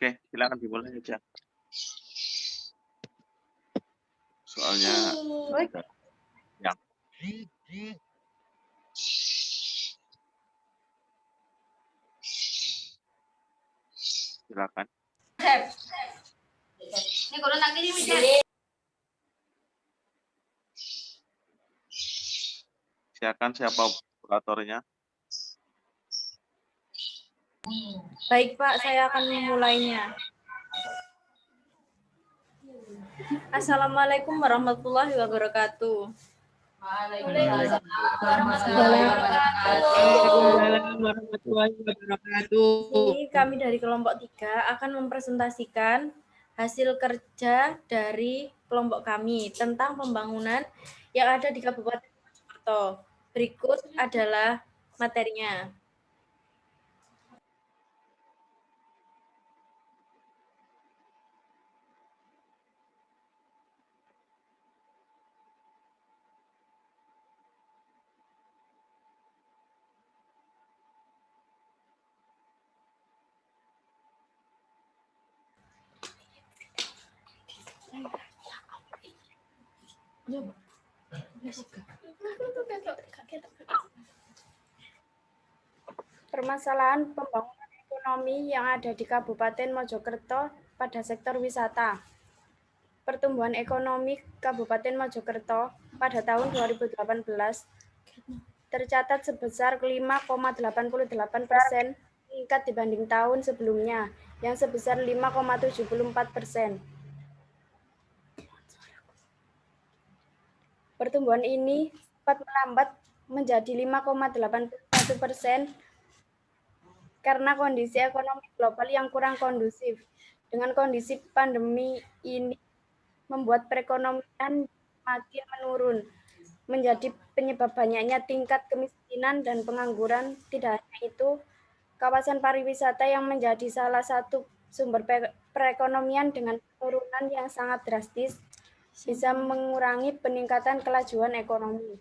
Oke, silakan dimulai aja. Soalnya ada yang silakan. Silakan siapa operatornya? Baik Pak, saya akan memulainya. Assalamualaikum warahmatullahi wabarakatuh. Waalaikumsalam warahmatullahi wabarakatuh. Ini kami dari kelompok 3 akan mempresentasikan hasil kerja dari kelompok kami tentang pembangunan yang ada di Kabupaten Mojokerto. Berikut adalah materinya. Permasalahan pembangunan ekonomi yang ada di Kabupaten Mojokerto pada sektor wisata. Pertumbuhan ekonomi Kabupaten Mojokerto pada tahun 2018 tercatat sebesar 5,88% meningkat dibanding tahun sebelumnya yang sebesar 5,74%. Pertumbuhan ini sempat melambat menjadi 5,81% karena kondisi ekonomi global yang kurang kondusif. Dengan kondisi pandemi ini membuat perekonomian makin menurun, menjadi penyebab banyaknya tingkat kemiskinan dan pengangguran. Tidak hanya itu, kawasan pariwisata yang menjadi salah satu sumber perekonomian dengan penurunan yang sangat drastis bisa mengurangi peningkatan kelajuan ekonomi.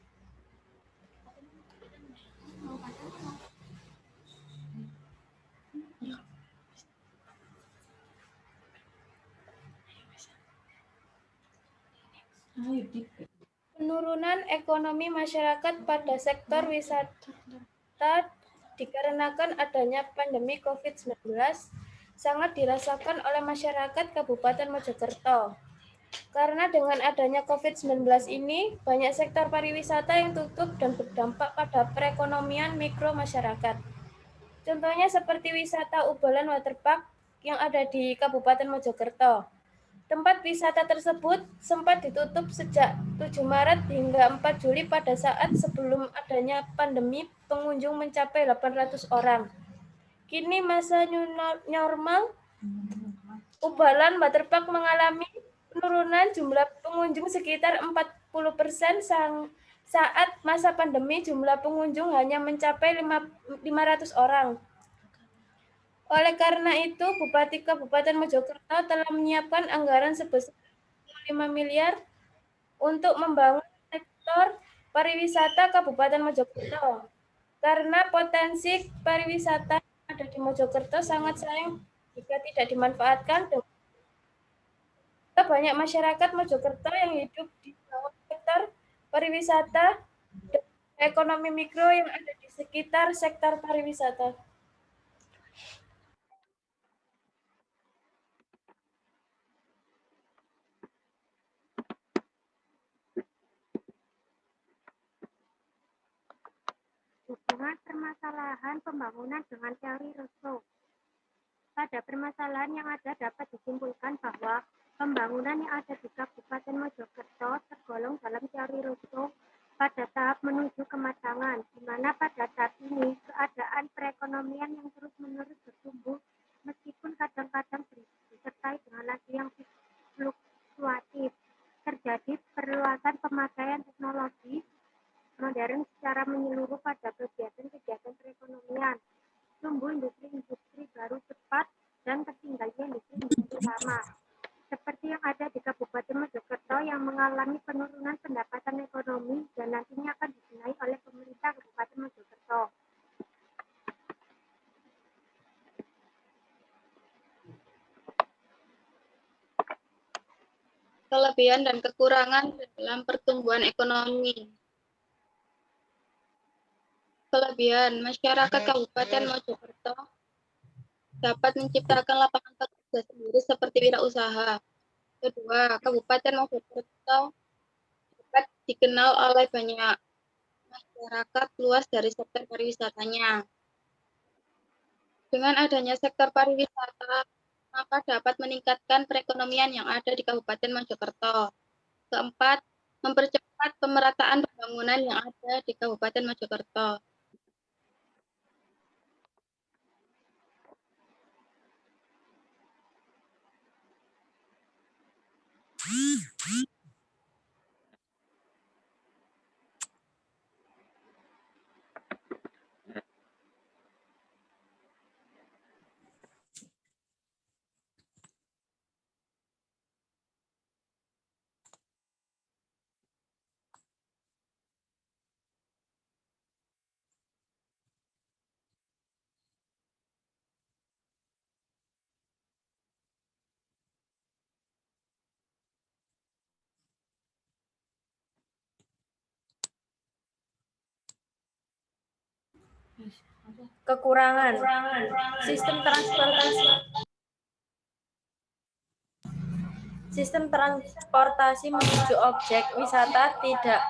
Penurunan ekonomi masyarakat pada sektor wisata dikarenakan adanya pandemi COVID-19 sangat dirasakan oleh masyarakat Kabupaten Mojokerto. Karena dengan adanya COVID-19 ini, banyak sektor pariwisata yang tutup dan berdampak pada perekonomian mikro masyarakat. Contohnya seperti wisata Ubalan Waterpark yang ada di Kabupaten Mojokerto. Tempat wisata tersebut sempat ditutup sejak 7 Maret hingga 4 Juli pada saat sebelum adanya pandemi pengunjung mencapai 800 orang. Kini masa new normal, Ubalan Waterpark mengalami penurunan jumlah pengunjung sekitar 40% saat masa pandemi jumlah pengunjung hanya mencapai 500 orang. Oleh karena itu, Bupati Kabupaten Mojokerto telah menyiapkan anggaran sebesar 5 miliar untuk membangun sektor pariwisata Kabupaten Mojokerto. Karena potensi pariwisata yang ada di Mojokerto sangat sayang jika tidak dimanfaatkan. Banyak masyarakat Mojokerto yang hidup di bawah sektor pariwisata dan ekonomi mikro yang ada di sekitar sektor pariwisata. Hubungan permasalahan pembangunan dengan teori Rousseau. Pada permasalahan yang ada dapat disimpulkan bahwa pembangunan yang ada di Kabupaten Mojokerto tergolong dalam teori Rousseau pada tahap menuju kematangan, di mana pada saat ini keadaan perekonomian yang terus-menerus bertumbuh meskipun kadang-kadang disertai dengan laju yang fluktuatif. Terjadi perluasan pemakaian teknologi modern secara menyeluruh pada kegiatan-kegiatan perekonomian. Tumbuh industri-industri baru cepat dan tertinggalnya industri-industri lama. Seperti yang ada di Kabupaten Mojokerto yang mengalami penurunan pendapatan ekonomi dan nantinya akan dibenahi oleh pemerintah Kabupaten kelebihan dan kekurangan dalam pertumbuhan ekonomi. Kelebihan, masyarakat Kabupaten Mojokerto dapat menciptakan lapangan kerja sendiri seperti wirausaha. Kedua, Kabupaten Mojokerto dapat dikenal oleh banyak masyarakat luas dari sektor pariwisatanya. Dengan adanya sektor pariwisata, maka dapat meningkatkan perekonomian yang ada di Kabupaten Mojokerto. Keempat, mempercepat pemerataan pembangunan yang ada di Kabupaten Mojokerto. Kekurangan. Sistem transportasi menuju objek wisata tidak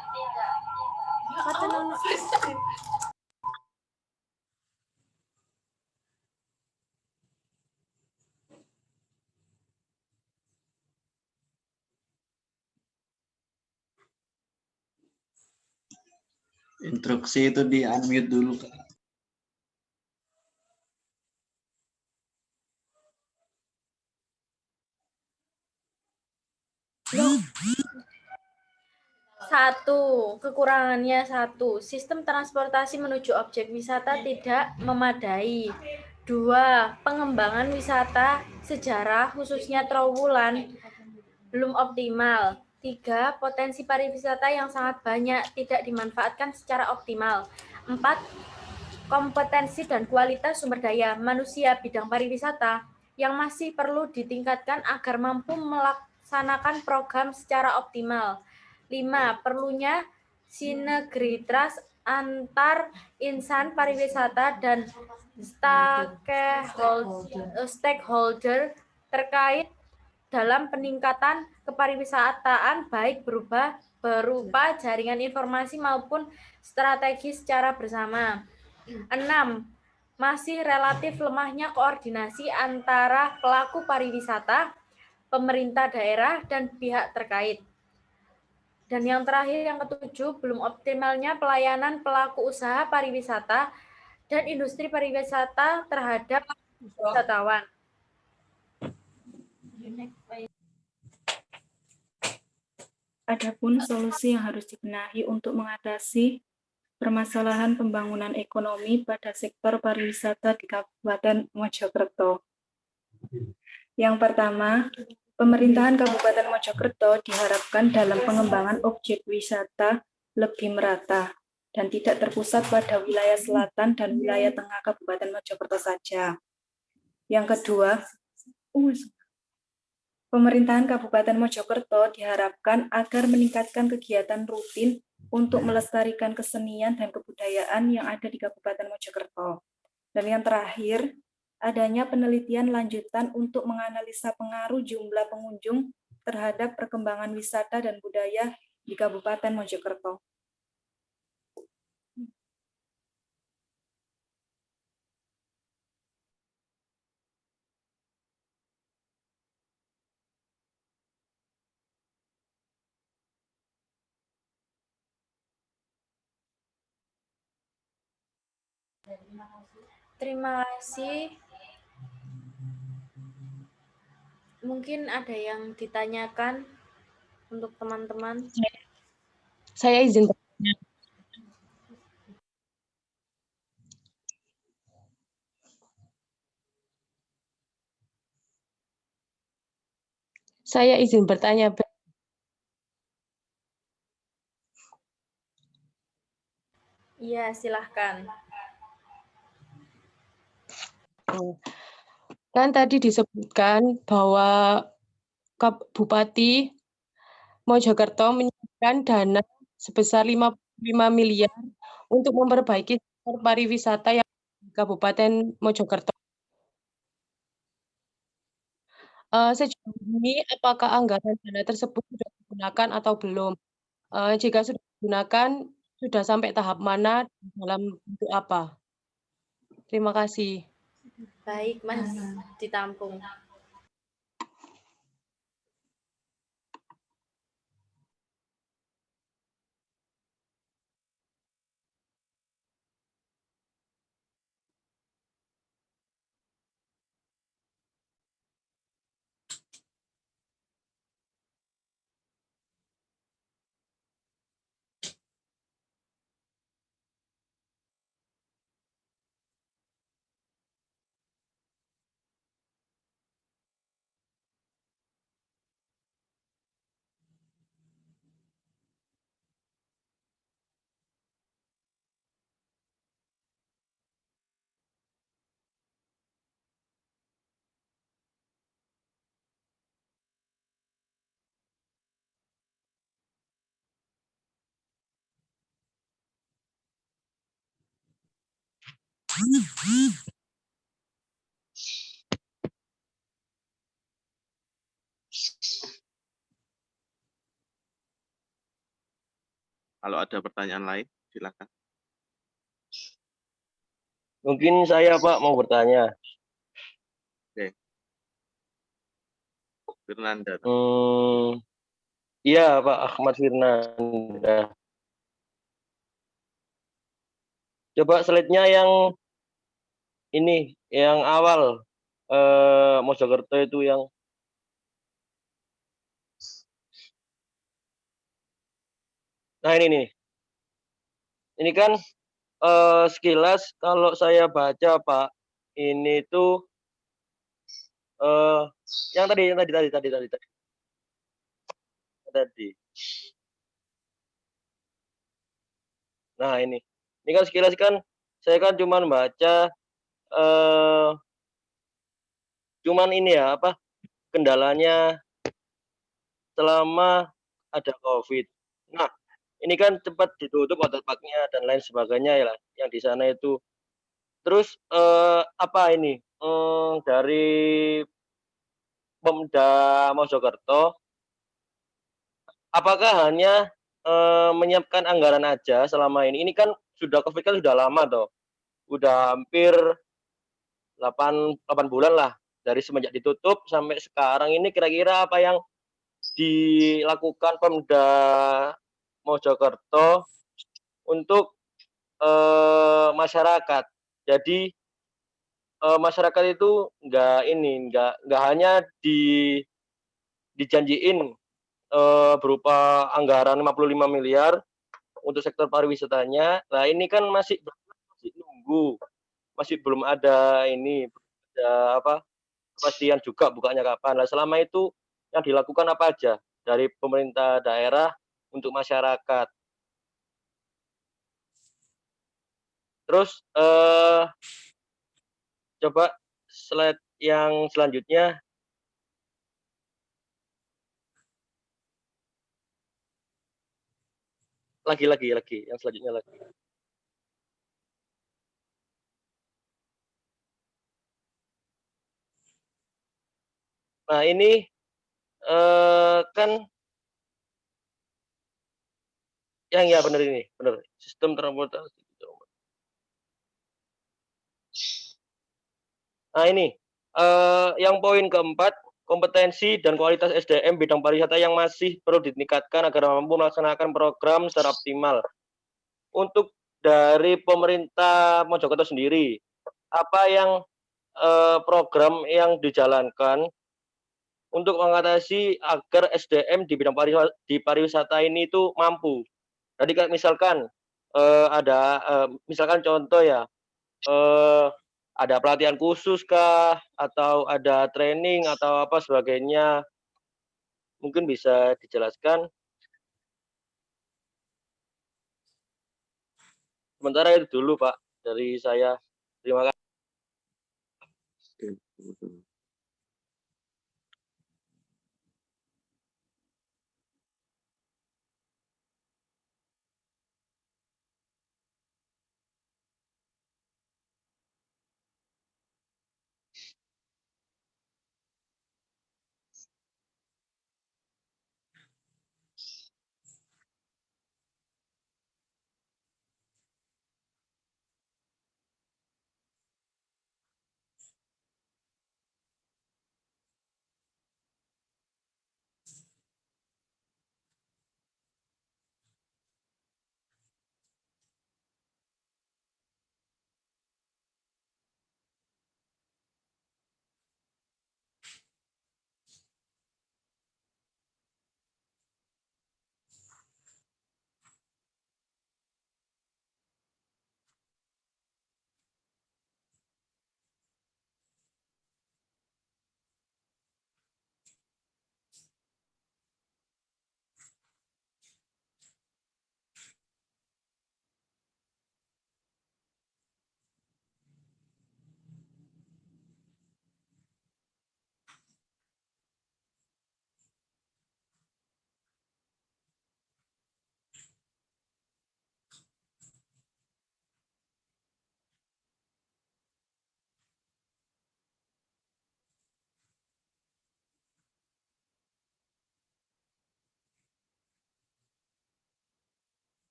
Instruksi itu di unmute dulu, Kak. Sistem transportasi menuju objek wisata tidak memadai. 2. Pengembangan wisata sejarah khususnya Trowulan belum optimal. 3. Potensi pariwisata yang sangat banyak tidak dimanfaatkan secara optimal. 4. Kompetensi dan kualitas sumber daya manusia bidang pariwisata yang masih perlu ditingkatkan agar mampu melaksanakan program secara optimal. 5. Perlunya sinergitas antar insan pariwisata dan stakeholder terkait dalam peningkatan kepariwisataan baik berupa jaringan informasi maupun strategi secara bersama. 6. Masih relatif lemahnya koordinasi antara pelaku pariwisata, pemerintah daerah, dan pihak terkait. Dan yang terakhir, yang ketujuh, belum optimalnya pelayanan pelaku usaha pariwisata dan industri pariwisata terhadap wisatawan. Adapun solusi yang harus dibenahi untuk mengatasi permasalahan pembangunan ekonomi pada sektor pariwisata di Kabupaten Mojokerto. Yang pertama, pemerintahan Kabupaten Mojokerto diharapkan dalam pengembangan objek wisata lebih merata dan tidak terpusat pada wilayah selatan dan wilayah tengah Kabupaten Mojokerto saja. Yang kedua, pemerintahan Kabupaten Mojokerto diharapkan agar meningkatkan kegiatan rutin untuk melestarikan kesenian dan kebudayaan yang ada di Kabupaten Mojokerto. Dan yang terakhir, adanya penelitian lanjutan untuk menganalisa pengaruh jumlah pengunjung terhadap perkembangan wisata dan budaya di Kabupaten Mojokerto. Terima kasih. Mungkin ada yang ditanyakan untuk teman-teman. Saya izin bertanya. Saya izin bertanya. Iya, silahkan. Kan tadi disebutkan bahwa Bupati Mojokerto menyiapkan dana sebesar 55 miliar untuk memperbaiki sektor pariwisata yang di Kabupaten Mojokerto. Sejauh ini, apakah anggaran dana tersebut sudah digunakan atau belum? Jika sudah digunakan, sudah sampai tahap mana, dalam bentuk apa? Terima kasih. Baik, Mas, ditampung. Kalau ada pertanyaan lain, silakan. Mungkin saya Pak mau bertanya. Oke. Fernanda. Iya Pak Ahmad Firnanda. Coba slide-nya yang ini, yang awal Mojokerto itu yang nah ini nih. Ini kan sekilas kalau saya baca Pak, ini tuh yang tadi. Nah ini kan sekilas kan saya kan cuman baca cuman ini ya apa kendalanya selama ada COVID. Nah ini kan cepat ditutup waterparknya dan lain sebagainya ya yang di sana itu. Terus apa ini dari Pemda Mojokerto, apakah hanya menyiapkan anggaran aja selama ini? Ini kan sudah COVID kan sudah lama toh, udah hampir 8 bulan lah dari semenjak ditutup sampai sekarang ini. Kira-kira apa yang dilakukan Pemda Mojokerto untuk masyarakat? Jadi masyarakat itu nggak hanya dijanjiin berupa anggaran 55 miliar untuk sektor pariwisatanya. Nah ini kan masih nunggu, masih belum ada kepastian juga bukanya kapan. Nah selama itu yang dilakukan apa aja dari pemerintah daerah untuk masyarakat? Terus coba slide yang selanjutnya. Lagi yang selanjutnya lagi. Nah ini kan yang ya benar ini, benar sistem transportasi. Nah ini yang poin keempat, kompetensi dan kualitas SDM bidang pariwisata yang masih perlu ditingkatkan agar mampu melaksanakan program secara optimal. Untuk dari pemerintah Mojokerto sendiri, apa yang program yang dijalankan untuk mengatasi agar SDM di bidang pariwisata ini itu mampu. Jadi kayak misalkan ada misalkan contoh ya, ada pelatihan khusus kah atau ada training atau apa sebagainya, mungkin bisa dijelaskan. Sementara itu dulu Pak dari saya. Terima kasih. Oke.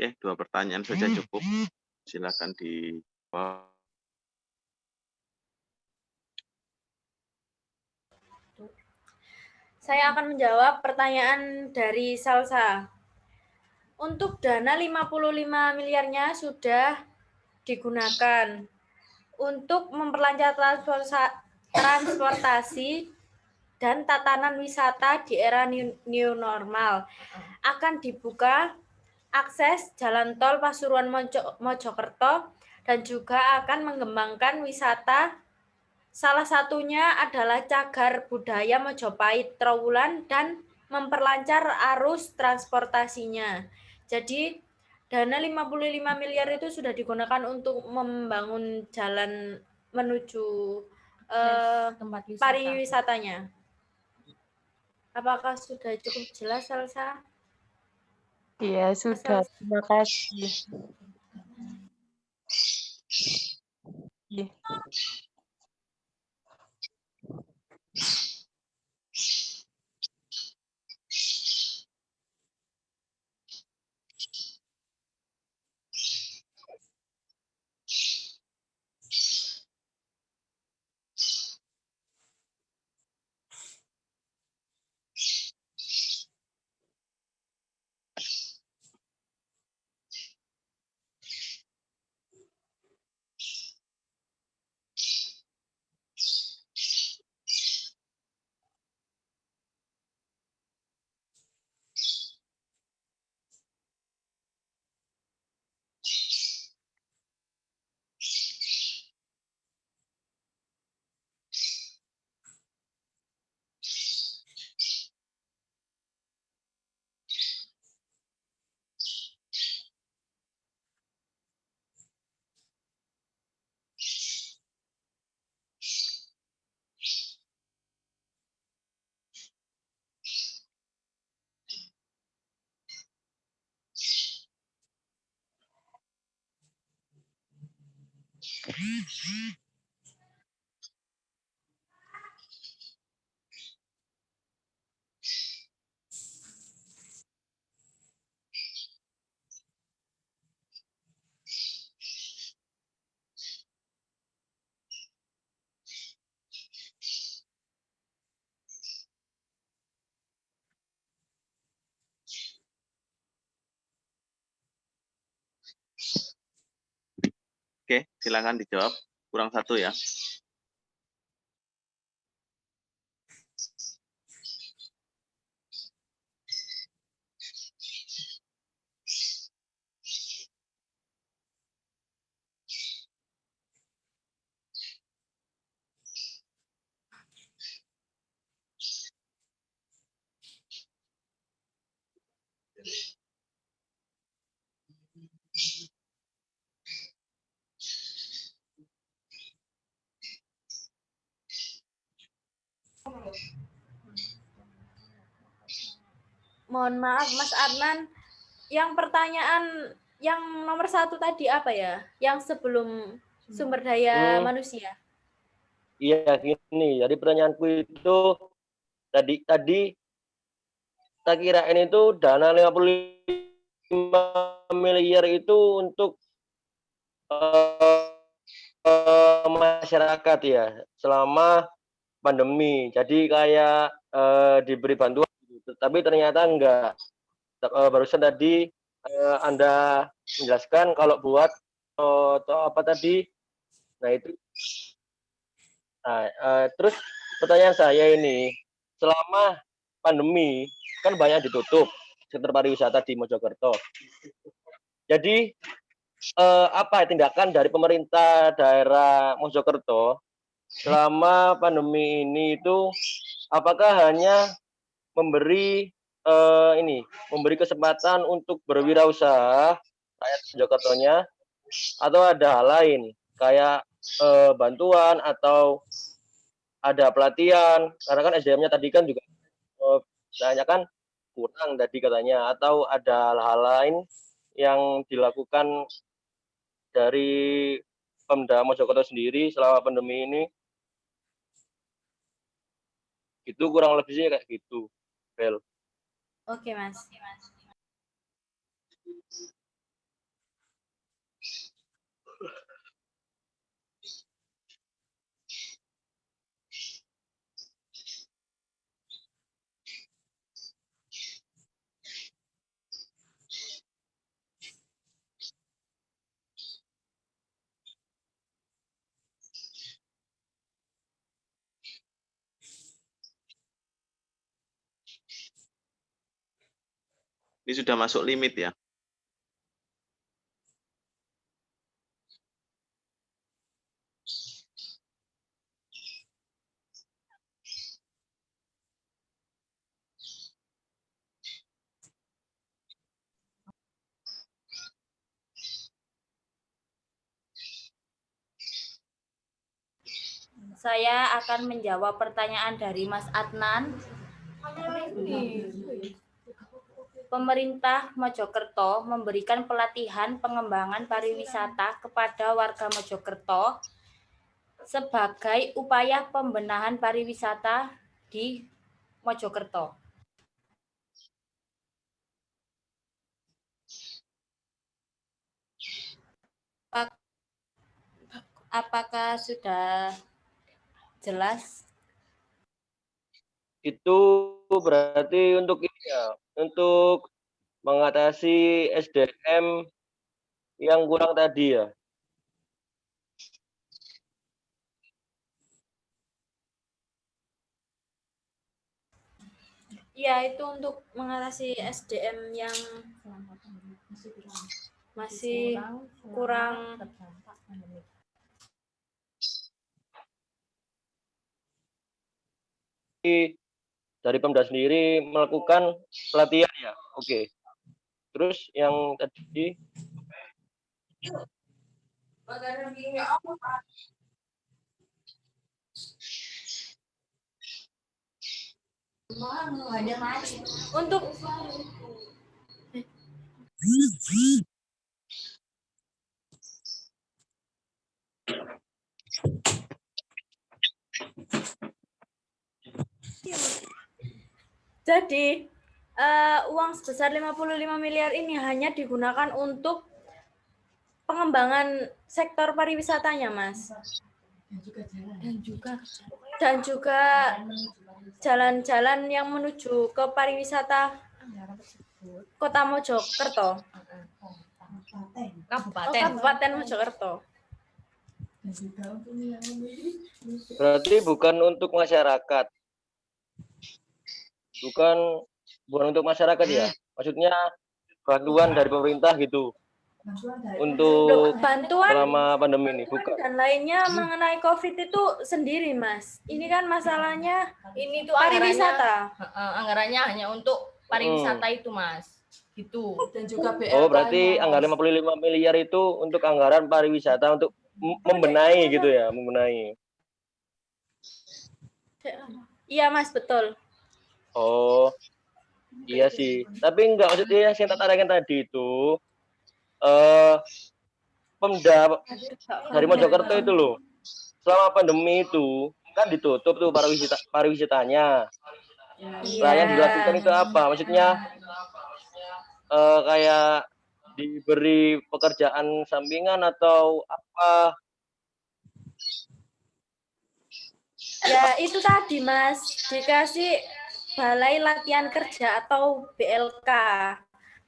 Oke, 2 pertanyaan saja cukup. Silakan dijawab. Saya akan menjawab pertanyaan dari Salsa. Untuk dana 55 miliarnya sudah digunakan untuk memperlancar transportasi dan tatanan wisata di era new normal. Akan dibuka akses jalan tol Pasuruan Mojokerto dan juga akan mengembangkan wisata. Salah satunya adalah cagar budaya Mojopahit Trowulan dan memperlancar arus transportasinya. Jadi dana 55 miliar itu sudah digunakan untuk membangun jalan menuju tempat pariwisatanya. Apakah sudah cukup jelas, Salsa? Iya, sudah. Terima kasih. Iya. Oke, silakan dijawab. Kurang 1 ya. Mohon maaf, Mas Adnan. Yang pertanyaan yang nomor 1 tadi apa ya? Yang sebelum sumber daya manusia. Iya, gini. Jadi pertanyaanku itu tadi tak kirain itu dana 55 miliar itu untuk masyarakat ya selama pandemi. Jadi kayak diberi bantuan gitu. Tapi ternyata enggak. Barusan tadi Anda menjelaskan kalau buat apa tadi? Nah itu. Nah, terus pertanyaan saya ini, selama pandemi kan banyak ditutup sektor pariwisata di Mojokerto. Jadi apa tindakan dari pemerintah daerah Mojokerto selama pandemi ini itu apakah hanya memberi memberi kesempatan untuk berwirausaha rakyat Mojokertonya atau ada hal lain kayak bantuan atau ada pelatihan karena kan SDM-nya tadi kan juga banyak kan kurang tadi katanya atau ada hal-hal lain yang dilakukan dari Pemda Mojokerto sendiri selama pandemi ini. Itu kurang lebih sih kayak gitu, Bel. Oke, Mas. Ini sudah masuk limit ya. Saya akan menjawab pertanyaan dari Mas Adnan. Pemerintah Mojokerto memberikan pelatihan pengembangan pariwisata kepada warga Mojokerto sebagai upaya pembenahan pariwisata di Mojokerto. Apakah sudah jelas? Itu berarti untuk ini ya, untuk mengatasi SDM yang kurang tadi ya. Ya, itu untuk mengatasi SDM yang masih kurang. Dari Pemda sendiri melakukan pelatihan ya. Oke. Terus yang tadi Untuk jadi uang sebesar 55 miliar ini hanya digunakan untuk pengembangan sektor pariwisatanya, Mas. Dan juga jalan-jalan yang menuju ke pariwisata Kota Mojokerto. Kabupaten Mojokerto. berarti bukan untuk masyarakat. Bukan untuk masyarakat ya. Maksudnya bantuan dari pemerintah gitu. Untuk bantuan selama pandemi ini bukan. Dan lainnya mengenai COVID itu sendiri, Mas. Ini kan masalahnya ini tuh pariwisata. Anggarannya hanya untuk pariwisata itu, Mas. Gitu. Dan juga Oh, berarti anggaran 55 miliar itu untuk anggaran pariwisata untuk membenahi gitu ya, membenahi. Iya, Mas, betul. Oh, iya sih. Tapi enggak, maksudnya yang saya tanyakan tadi itu Pemda dari Mojokerto itu loh, selama pandemi itu kan ditutup tuh pariwisatanya. Nah, yang dilakukan itu apa? Maksudnya kayak diberi pekerjaan sampingan atau apa? Ya, itu tadi, Mas. Dikasih Balai Latihan Kerja atau BLK.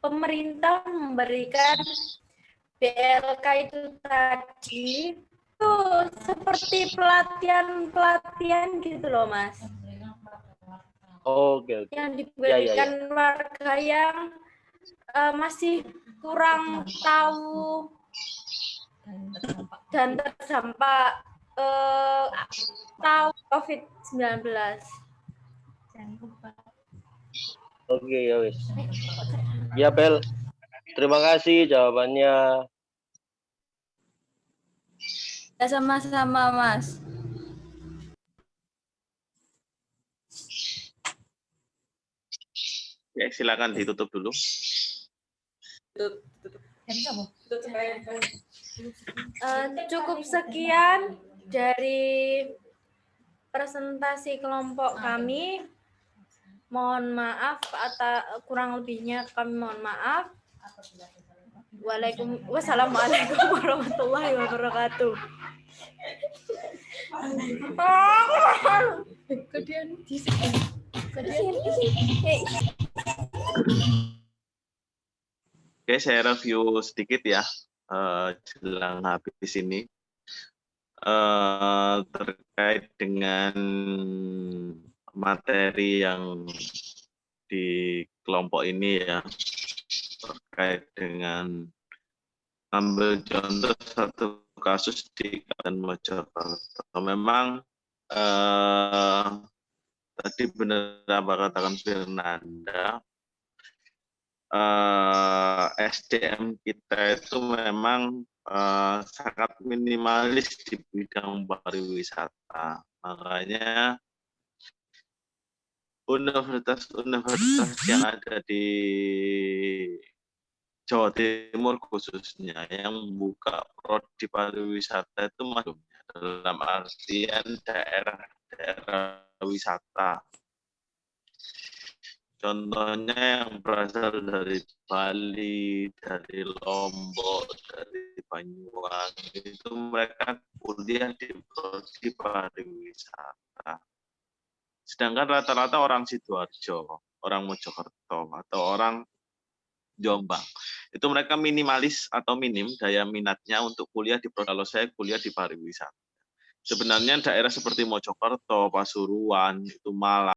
Pemerintah memberikan BLK itu tadi itu seperti pelatihan gitu loh, Mas. Oke. Yang diberikan warga yang masih kurang tahu dan terdampak tahu COVID-19. Oke, ya wis. Ya, Bel. Terima kasih jawabannya. Ya, sama-sama, Mas. Ya, silakan ditutup dulu. Cukup sekian dari presentasi kelompok kami. Mohon maaf atau kurang lebihnya kami mohon maaf. Wassalamualaikum warahmatullahi wabarakatuh. Oke, saya review sedikit ya jelang habis ini terkait dengan materi yang di kelompok ini ya. terkait dengan ambil contoh satu kasus di Kabupaten Mojokerto. Memang tadi benar apa katakan Fernanda, SDM kita itu memang sangat minimalis di bidang pariwisata. Makanya universitas-universitas yang ada di Jawa Timur khususnya yang membuka prodi pariwisata itu masuknya dalam artian daerah-daerah wisata. Contohnya yang berasal dari Bali, dari Lombok, dari Banyuwangi, itu mereka kuliah di prodi pariwisata. Sedangkan rata-rata orang Sidoarjo, orang Mojokerto, atau orang Jombang, itu mereka minimalis atau minim daya minatnya untuk kuliah di prodi. Kalau saya kuliah di pariwisata. Sebenarnya daerah seperti Mojokerto, Pasuruan, itu Malang,